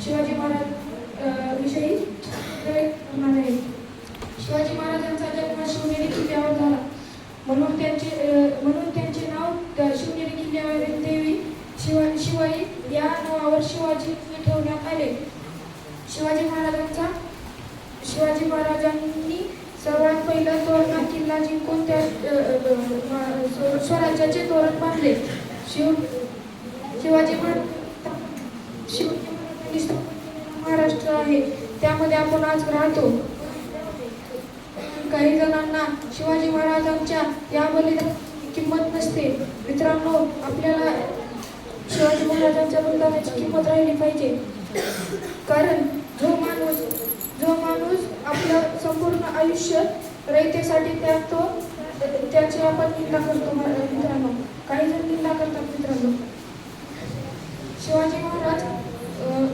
शिवाजी महाराज विषयी होणार आहे. शिवाजी महाराजांचा जन्म शिवनेरी किल्ल्यावर झाला, म्हणून त्यांचे नाव शिवनेरी किल्ल्यावरील देवी शिवाई या नावावर शिवाजी ठेवण्यात आले. शिवाजी महाराजांनी सर्वात पहिला तोरणा किल्ला जिंकून त्या स्वराज्याचे तोरण बांधले. शिवाजी महाराष्ट्र आहे, त्यामध्ये आपण आज राहतो. काही जणांना शिवाजी महाराजांच्या या बलिदानाची किंमत नसते. मित्रांनो, आपल्याला शिवाजी महाराजांच्या बलिदानाची किंमत राहिली पाहिजे, कारण जो माणूस आपलं संपूर्ण आयुष्य रयतेसाठी त्यागतो त्याची आपण निंदा करतो. मित्रांनो, काही जण निंदा करतात. मित्रांनो, शिवाजी महाराज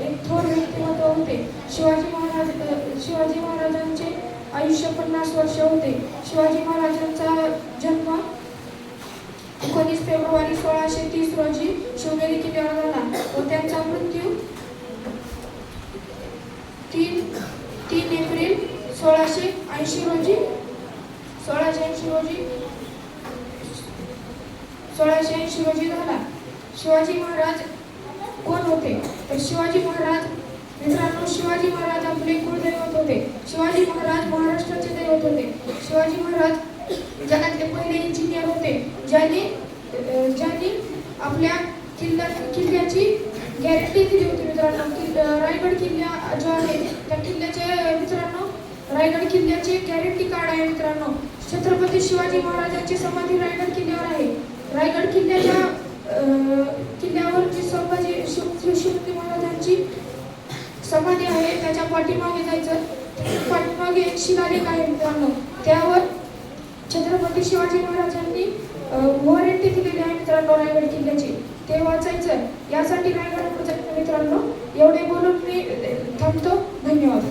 एक थोर व्यक्तिमत्व होते. शिवाजी महाराजांचे आयुष्य 50 वर्ष होते. शिवाजी महाराजांचा जन्म 19 फेब्रुवारी 1630 रोजी शिवनेरी किल्ल्यावर झाला व त्यांचा मृत्यू 3 एप्रिल 1680 रोजी झाला. शिवाजी महाराज कोण होते? तर शिवाजी महाराज, मित्रांनो, शिवाजी महाराज आपले कुलदैवत होते. शिवाजी महाराज महाराष्ट्राचे दैवत होते. शिवाजी महाराज जगातले पहिले इंजिनियर होते, ज्यांनी आपल्या किल्ल्याची गॅरंटी दिली होती. मित्रांनो, रायगड किल्ला जो आहे त्या किल्ल्याचे, मित्रांनो, रायगड किल्ल्याचे गॅरंटी कार्ड आहे. मित्रांनो, छत्रपती शिवाजी महाराजांची समाधी रायगड किल्ल्यावर आहे. रायगड किल्ल्यावर जी शिवाजी महाराजांची समाधी आहे त्याच्या पाठीमागे जायचं. पाठीमागे एक शिलालेख आहे. मित्रांनो, त्यावर छत्रपती शिवाजी महाराजांनी वॉरंटी दिलेली आहे. मित्रांनो, रायगड किल्ल्याची, ते वाचायचं. यासाठी रायगड. मित्रांनो, एवढे बोलून मी थांबतो. धन्यवाद.